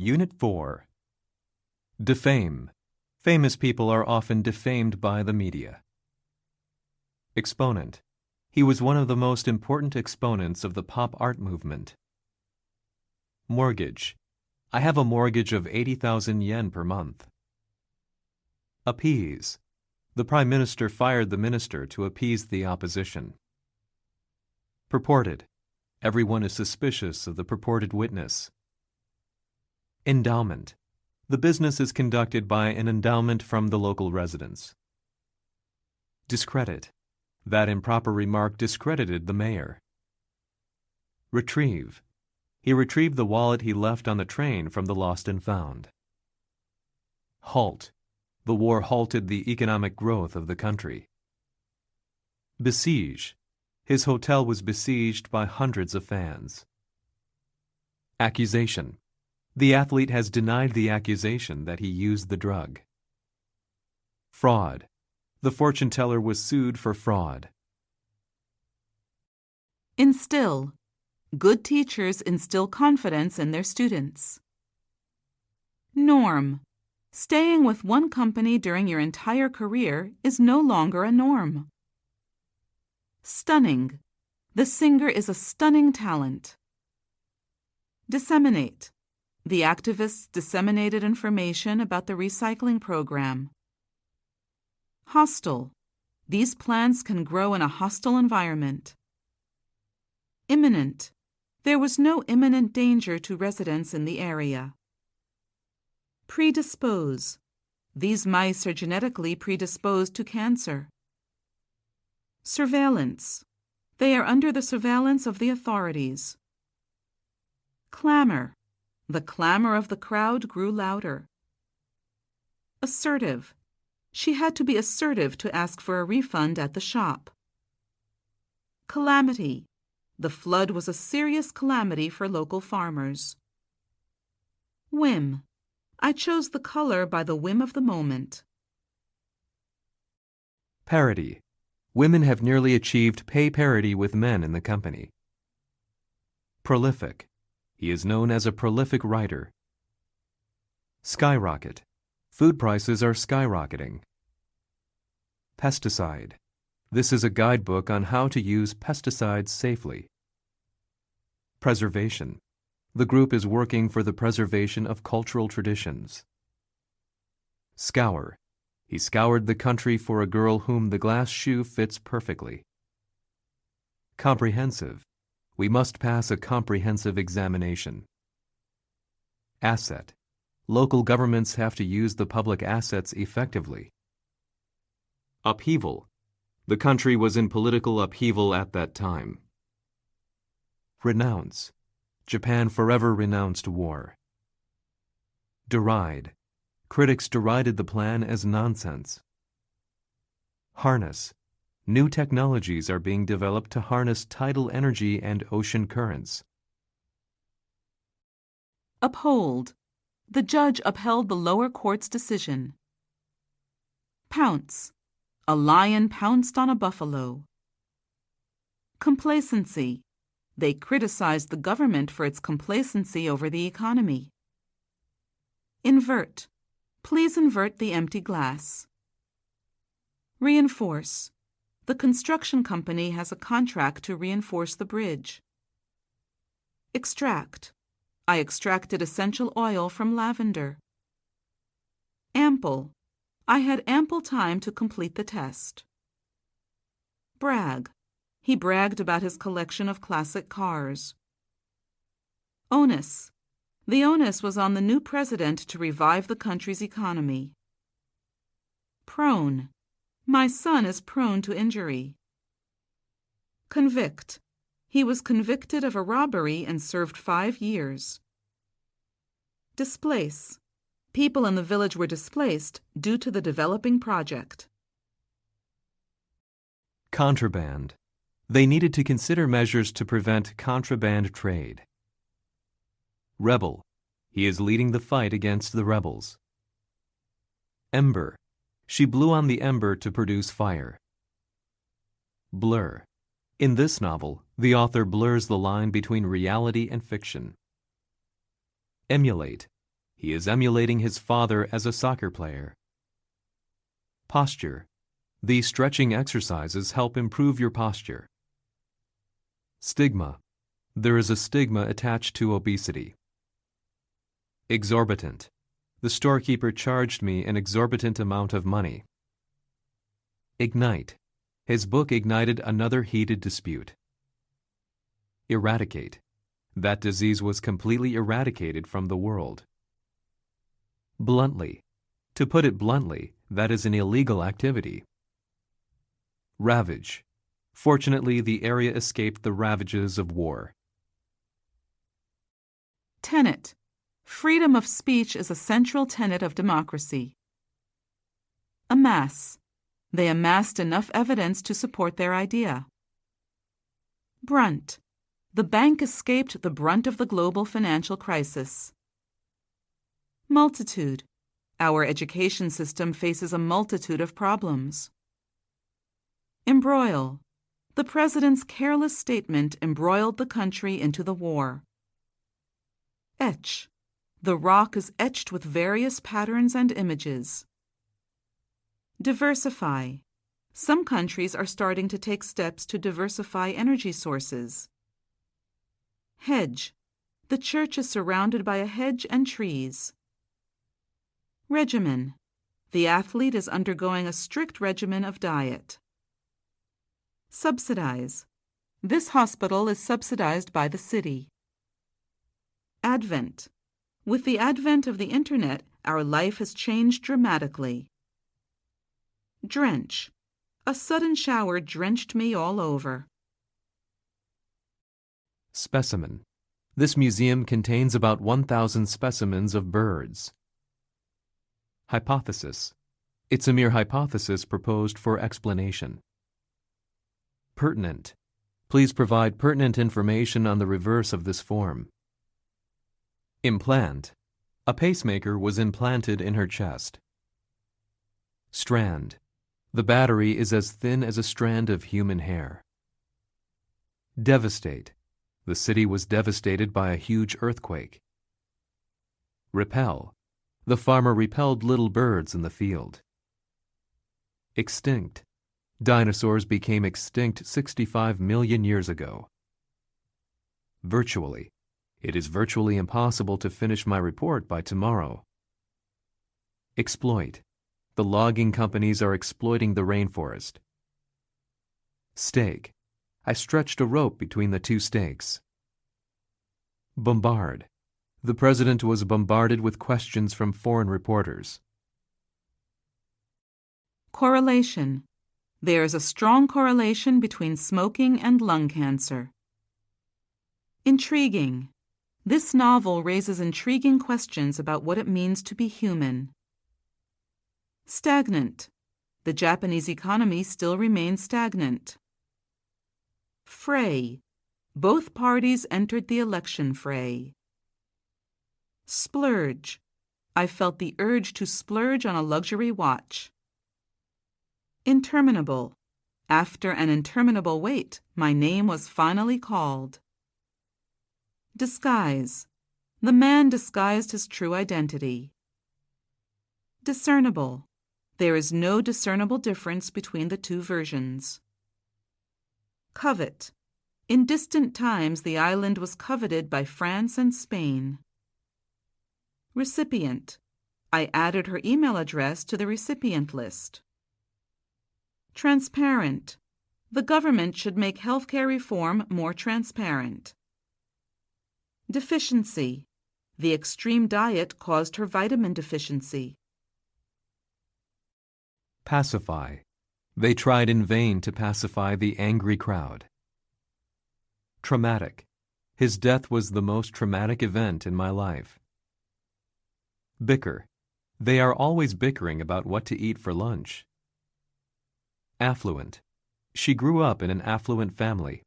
Unit 4. Defame. Famous people are often defamed by the media. Exponent. He was one of the most important exponents of the pop art movement. Mortgage. I have a mortgage of 80,000 yen per month. Appease. The Prime Minister fired the minister to appease the opposition. Purported. Everyone is suspicious of the purported witness. Endowment. The business is conducted by an endowment from the local residents. Discredit. That improper remark discredited the mayor. Retrieve. He retrieved the wallet he left on the train from the lost and found. Halt. The war halted the economic growth of the country. Besiege. His hotel was besieged by hundreds of fans. Accusation. The athlete has denied the accusation that he used the drug. Fraud. The fortune teller was sued for fraud. Instill. Good teachers instill confidence in their students. Norm. Staying with one company during your entire career is no longer a norm. Stunning. The singer is a stunning talent. Disseminate. The activists disseminated information about the recycling program. Hostile. These plants can grow in a hostile environment. Imminent. There was no imminent danger to residents in the area. Predispose. These mice are genetically predisposed to cancer. Surveillance. They are under the surveillance of the authorities. Clamor. The clamor of the crowd grew louder. Assertive. She had to be assertive to ask for a refund at the shop. Calamity. The flood was a serious calamity for local farmers. Whim. I chose the color by the whim of the moment. Parity. Women have nearly achieved pay parity with men in the company. Prolific. He is known as a prolific writer. Skyrocket. Food prices are skyrocketing. Pesticide. This is a guidebook on how to use pesticides safely. Preservation. The group is working for the preservation of cultural traditions. Scour. He scoured the country for a girl whom the glass shoe fits perfectly. Comprehensive. We must pass a comprehensive examination. Asset. Local governments have to use the public assets effectively. Upheaval. The country was in political upheaval at that time. Renounce. Japan forever renounced war. Deride. Critics derided the plan as nonsense. Harness. New technologies are being developed to harness tidal energy and ocean currents. Uphold. The judge upheld the lower court's decision. Pounce. A lion pounced on a buffalo. Complacency. They criticized the government for its complacency over the economy. Invert. Please invert the empty glass. Reinforce. The construction company has a contract to reinforce the bridge. Extract. I extracted essential oil from lavender. Ample. I had ample time to complete the test. Brag. He bragged about his collection of classic cars. Onus. The onus was on the new president to revive the country's economy. Prone. My son is prone to injury. Convict. He was convicted of a robbery and served 5 years. Displace. People in the village were displaced due to the developing project. Contraband. They needed to consider measures to prevent contraband trade. Rebel. He is leading the fight against the rebels. Ember. She blew on the ember to produce fire. Blur. In this novel, the author blurs the line between reality and fiction. Emulate. He is emulating his father as a soccer player. Posture. These stretching exercises help improve your posture. Stigma. There is a stigma attached to obesity. Exorbitant. The storekeeper charged me an exorbitant amount of money. Ignite. His book ignited another heated dispute. Eradicate. That disease was completely eradicated from the world. Bluntly. To put it bluntly, that is an illegal activity. Ravage. Fortunately, the area escaped the ravages of war. Tenet. Freedom of speech is a central tenet of democracy. Amass. They amassed enough evidence to support their idea. Brunt. The bank escaped the brunt of the global financial crisis. Multitude. Our education system faces a multitude of problems. Embroil. The president's careless statement embroiled the country into the war. Etch. The rock is etched with various patterns and images. Diversify. Some countries are starting to take steps to diversify energy sources. Hedge. The church is surrounded by a hedge and trees. Regimen. The athlete is undergoing a strict regimen of diet. Subsidize. This hospital is subsidized by the city. Advent. With the advent of the Internet, our life has changed dramatically. Drench. A sudden shower drenched me all over. Specimen. This museum contains about 1,000 specimens of birds. Hypothesis. It's a mere hypothesis proposed for explanation. Pertinent. Please provide pertinent information on the reverse of this form. Implant. A pacemaker was implanted in her chest. Strand. The battery is as thin as a strand of human hair. Devastate. The city was devastated by a huge earthquake. Repel. The farmer repelled little birds in the field. Extinct. Dinosaurs became extinct 65 million years ago. Virtually. It is virtually impossible to finish my report by tomorrow. Exploit. The logging companies are exploiting the rainforest. Stake. I stretched a rope between the two stakes. Bombard. The president was bombarded with questions from foreign reporters. Correlation. There is a strong correlation between smoking and lung cancer. Intriguing. This novel raises intriguing questions about what it means to be human. Stagnant. The Japanese economy still remains stagnant. Fray. Both parties entered the election fray. Splurge. I felt the urge to splurge on a luxury watch. Interminable. After an interminable wait, my name was finally called. Disguise. The man disguised his true identity. Discernible. There is no discernible difference between the two versions. Covet. In distant times, the island was coveted by France and Spain. Recipient. I added her email address to the recipient list. Transparent. The government should make healthcare reform more transparent. Deficiency. The extreme diet caused her vitamin deficiency. Pacify. They tried in vain to pacify the angry crowd. Traumatic. His death was the most traumatic event in my life. Bicker. They are always bickering about what to eat for lunch. Affluent. She grew up in an affluent family.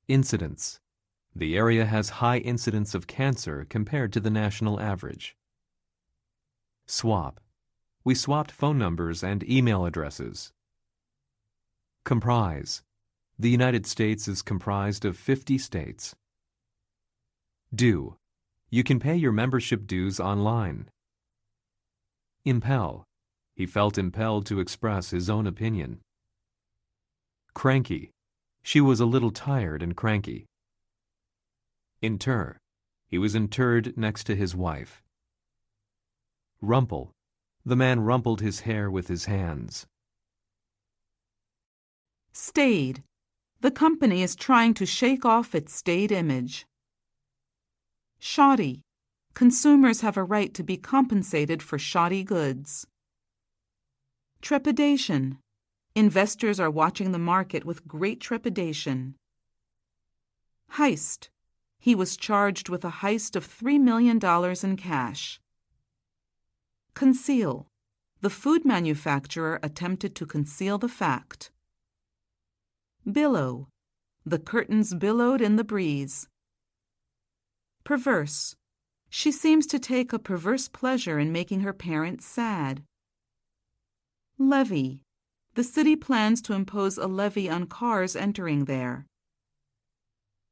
Incidence. The area has high incidence of cancer compared to the national average. Swap. We swapped phone numbers and email addresses. Comprise. The United States is comprised of 50 states. Do. You can pay your membership dues online. Impel. He felt impelled to express his own opinion. Cranky. She was a little tired and cranky. Inter. He was interred next to his wife. Rumple. The man rumpled his hair with his hands. Staid. The company is trying to shake off its staid image. Shoddy. Consumers have a right to be compensated for shoddy goods. Trepidation. Investors are watching the market with great trepidation. Heist. He was charged with a heist of $3 million in cash. Conceal. The food manufacturer attempted to conceal the fact. Billow. The curtains billowed in the breeze. Perverse. She seems to take a perverse pleasure in making her parents sad. Levy. The city plans to impose a levy on cars entering there.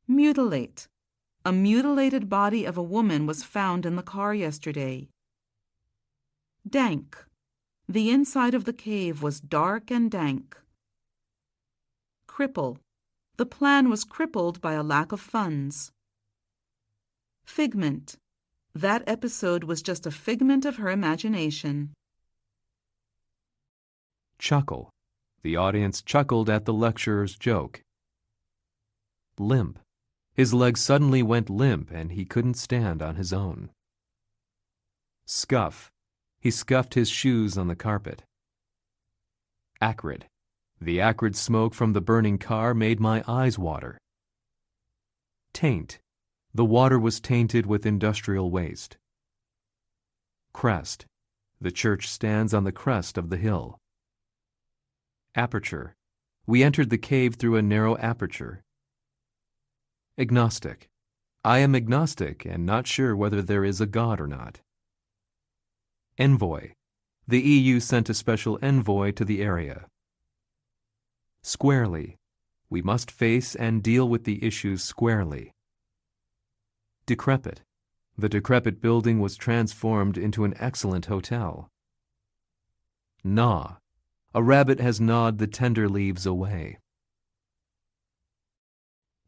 Mutilate. A mutilated body of a woman was found in the car yesterday. Dank. The inside of the cave was dark and dank. Cripple. The plan was crippled by a lack of funds. Figment. That episode was just a figment of her imagination. Chuckle. The audience chuckled at the lecturer's joke. Limp. His legs suddenly went limp and he couldn't stand on his own. Scuff. He scuffed his shoes on the carpet. Acrid. The acrid smoke from the burning car made my eyes water. Taint. The water was tainted with industrial waste. Crest. The church stands on the crest of the hill. Aperture. We entered the cave through a narrow aperture. Agnostic. I am agnostic and not sure whether there is a God or not. Envoy. The EU sent a special envoy to the area. Squarely. We must face and deal with the issues squarely. Decrepit. The decrepit building was transformed into an excellent hotel. Gnaw. A rabbit has gnawed the tender leaves away.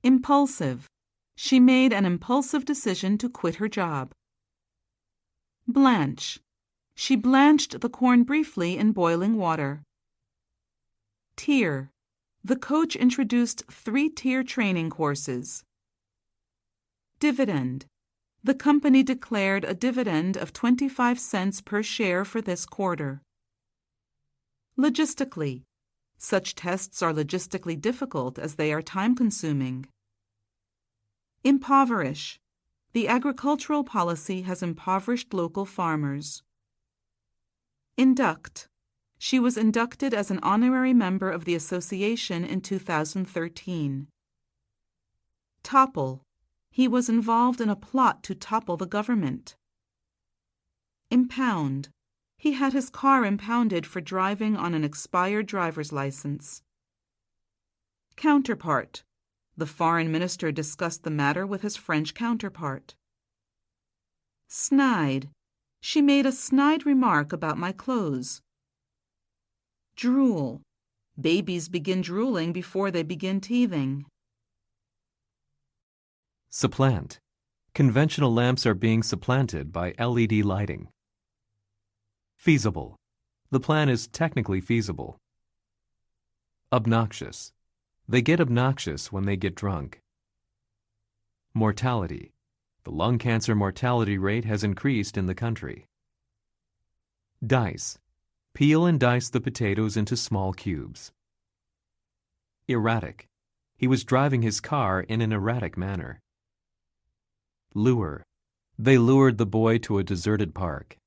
Impulsive. She made an impulsive decision to quit her job. Blanch. She blanched the corn briefly in boiling water. Tier. The coach introduced 3-tier training courses. Dividend. The company declared a dividend of 25 cents per share for this quarter. Logistically. Such tests are logistically difficult as they are time-consuming. Impoverish. The agricultural policy has impoverished local farmers. Induct. She was inducted as an honorary member of the association in 2013. Topple. He was involved in a plot to topple the government. Impound. He had his car impounded for driving on an expired driver's license. Counterpart. The foreign minister discussed the matter with his French counterpart. Snide. She made a snide remark about my clothes. Drool. Babies begin drooling before they begin teething. Supplant. Conventional lamps are being supplanted by LED lighting. Feasible. The plan is technically feasible. Obnoxious. They get obnoxious when they get drunk. Mortality. The lung cancer mortality rate has increased in the country. Dice. Peel and dice the potatoes into small cubes. Erratic. He was driving his car in an erratic manner. Lure. They lured the boy to a deserted park.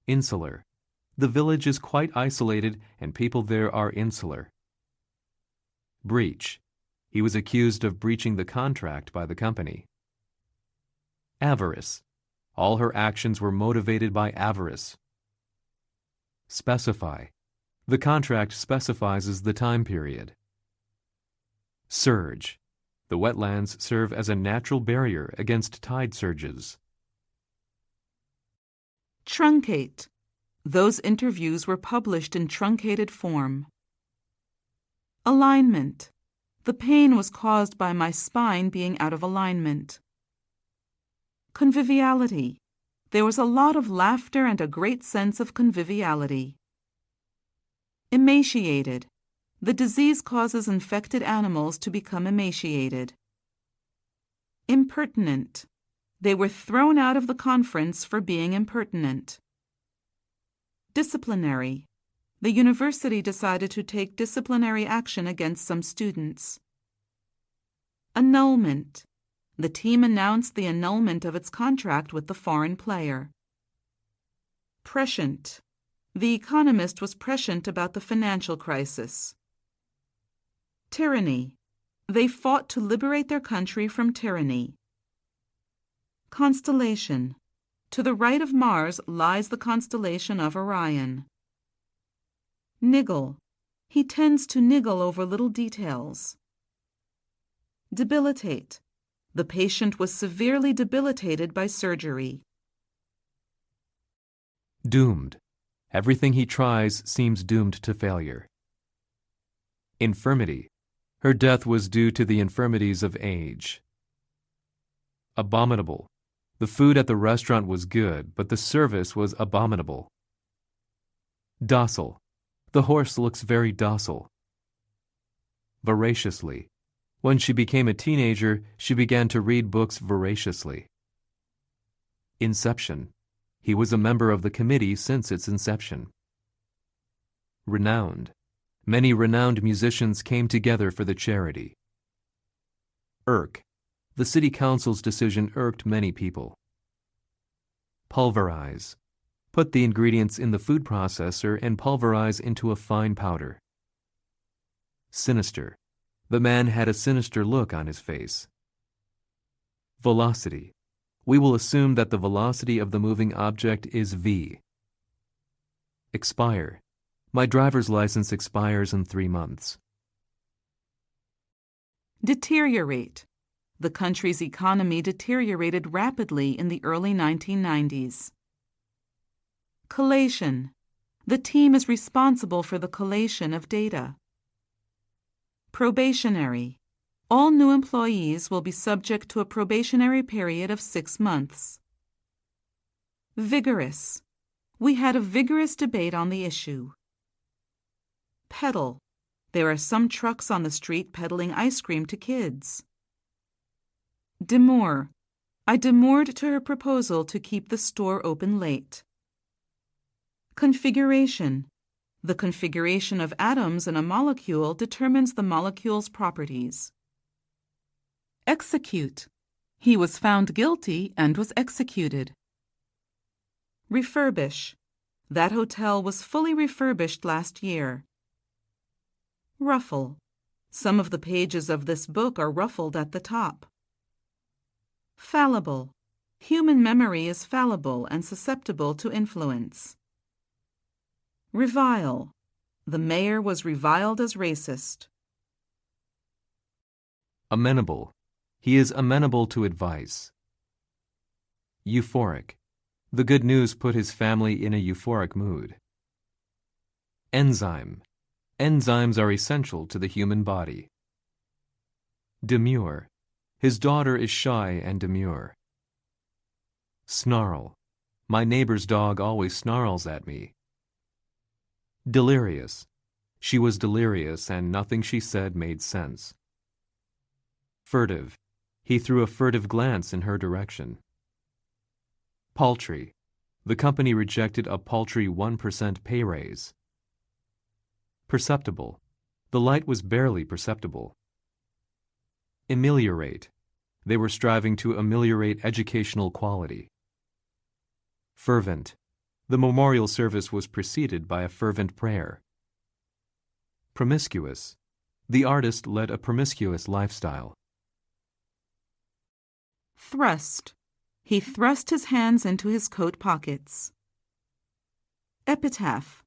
Insular. The village is quite isolated and people there are insular. Breach. He was accused of breaching the contract by the company. Avarice. All her actions were motivated by avarice. Specify. The contract specifies the time period. Surge. The wetlands serve as a natural barrier against tide surges. Truncate. Those interviews were published in truncated form. Alignment. The pain was caused by my spine being out of alignment. Conviviality. There was a lot of laughter and a great sense of conviviality. Emaciated. The disease causes infected animals to become emaciated. Impertinent. They were thrown out of the conference for being impertinent. Disciplinary. The university decided to take disciplinary action against some students. Annulment. The team announced the annulment of its contract with the foreign player. Prescient. The economist was prescient about the financial crisis. Tyranny. They fought to liberate their country from tyranny. Constellation. To the right of Mars lies the constellation of Orion. Niggle. He tends to niggle over little details. Debilitate. The patient was severely debilitated by surgery. Doomed. Everything he tries seems doomed to failure. Infirmity. Her death was due to the infirmities of age. Abominable. The food at the restaurant was good, but the service was abominable. Docile. The horse looks very docile. Voraciously. When she became a teenager, she began to read books voraciously. Inception. He was a member of the committee since its inception. Renowned. Many renowned musicians came together for the charity. Irk. The city council's decision irked many people. Pulverize. Put the ingredients in the food processor and pulverize into a fine powder. Sinister. The man had a sinister look on his face. Velocity. We will assume that the velocity of the moving object is v. Expire. My driver's license expires in 3 months. Deteriorate. The country's economy deteriorated rapidly in the early 1990s. Collation. The team is responsible for the collation of data. Probationary. All new employees will be subject to a probationary period of 6 months. Vigorous. We had a vigorous debate on the issue. Peddle. There are some trucks on the street peddling ice cream to kids. Demur. I demurred to her proposal to keep the store open late. Configuration. The configuration of atoms in a molecule determines the molecule's properties. Execute. He was found guilty and was executed. Refurbish. That hotel was fully refurbished last year. Ruffle. Some of the pages of this book are ruffled at the top. Fallible. Human memory is fallible and susceptible to influence. Revile. The mayor was reviled as racist. Amenable. He is amenable to advice. Euphoric. The good news put his family in a euphoric mood. Enzyme. Enzymes are essential to the human body. Demure. His daughter is shy and demure. Snarl. My neighbor's dog always snarls at me. Delirious. She was delirious and nothing she said made sense. Furtive. He threw a furtive glance in her direction. Paltry. The company rejected a paltry 1% pay raise. Perceptible. The light was barely perceptible. Ameliorate. They were striving to ameliorate educational quality. Fervent. The memorial service was preceded by a fervent prayer. Promiscuous. The artist led a promiscuous lifestyle. Thrust. He thrust his hands into his coat pockets. Epitaph.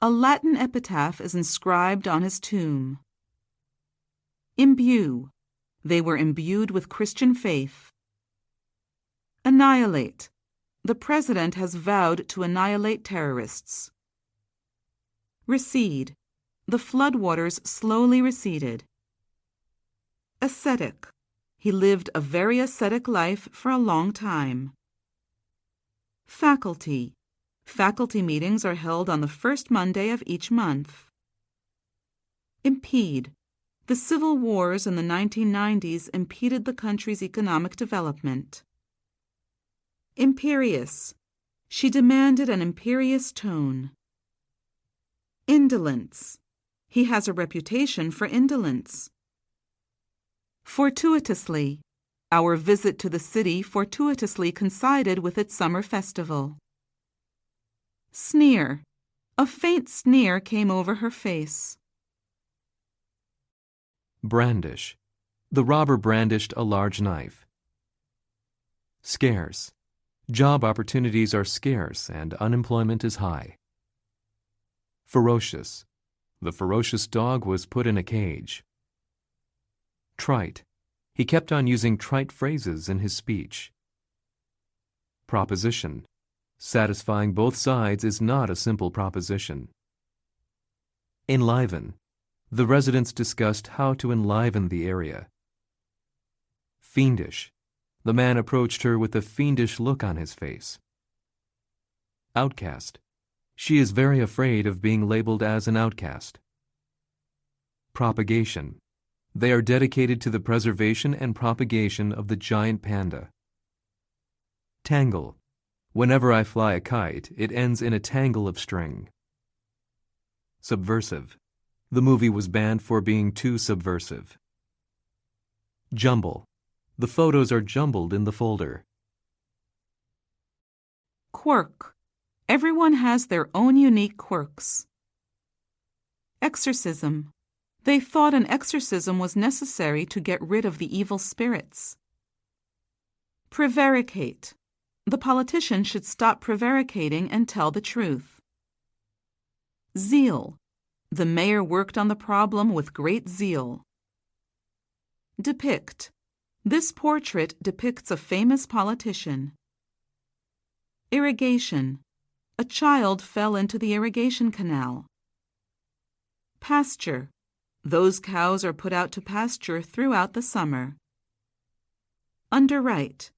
A Latin epitaph is inscribed on his tomb. Imbue. They were imbued with Christian faith. Annihilate. The president has vowed to annihilate terrorists. Recede. The floodwaters slowly receded. Ascetic. He lived a very ascetic life for a long time. Faculty. Faculty meetings are held on the first Monday of each month. Impede. The civil wars in the 1990s impeded the country's economic development. Imperious. She demanded an imperious tone. Indolence. He has a reputation for indolence. Fortuitously. Our visit to the city fortuitously coincided with its summer festival. Sneer. A faint sneer came over her face. Brandish. The robber brandished a large knife. Scarce. Job opportunities are scarce and unemployment is high. Ferocious. The ferocious dog was put in a cage. Trite. He kept on using trite phrases in his speech. Proposition. Satisfying both sides is not a simple proposition. Enliven. The residents discussed how to enliven the area. Fiendish. The man approached her with a fiendish look on his face. Outcast. She is very afraid of being labeled as an outcast. Propagation. They are dedicated to the preservation and propagation of the giant panda. Tangle. Whenever I fly a kite, it ends in a tangle of string. Subversive. The movie was banned for being too subversive. Jumble. The photos are jumbled in the folder. Quirk. Everyone has their own unique quirks. Exorcism. They thought an exorcism was necessary to get rid of the evil spirits. Prevaricate. The politician should stop prevaricating and tell the truth. Zeal. The mayor worked on the problem with great zeal. Depict. This portrait depicts a famous politician. Irrigation. A child fell into the irrigation canal. Pasture. Those cows are put out to pasture throughout the summer. Underwrite.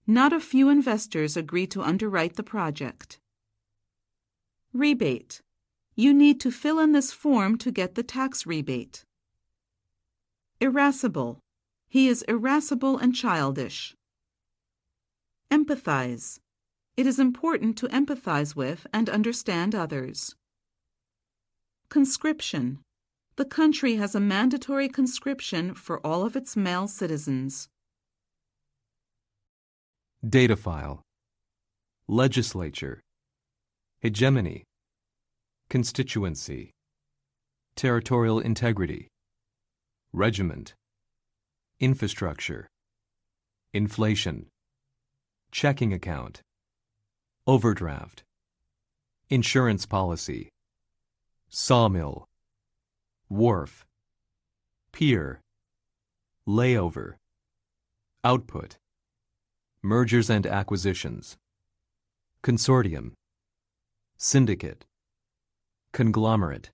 Not a few investors agree to underwrite the project. Rebate. You need to fill in this form to get the tax rebate. Irascible. He is irascible and childish. Empathize. It is important to empathize with and understand others. Conscription. The country has a mandatory conscription for all of its male citizens. Data file. Legislature. Hegemony. Constituency. Territorial integrity. Regiment. Infrastructure. Inflation. Checking account. Overdraft. Insurance policy. Sawmill. Wharf. Pier. Layover. Output. Mergers and acquisitions. Consortium. Syndicate. Conglomerate.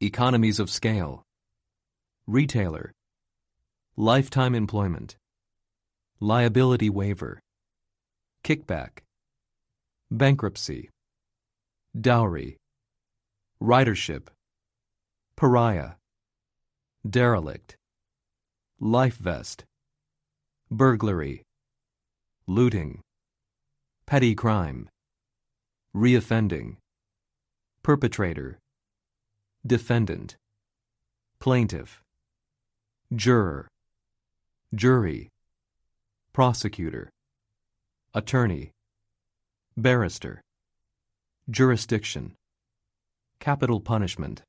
Economies of scale. Retailer. Lifetime employment. Liability waiver. Kickback. Bankruptcy. Dowry. Ridership. Pariah. Derelict. Life vest. Burglary. Looting. Petty crime. Reoffending. Perpetrator. Defendant. Plaintiff. Juror. Jury. Prosecutor. Attorney. Barrister. Jurisdiction. Capital punishment.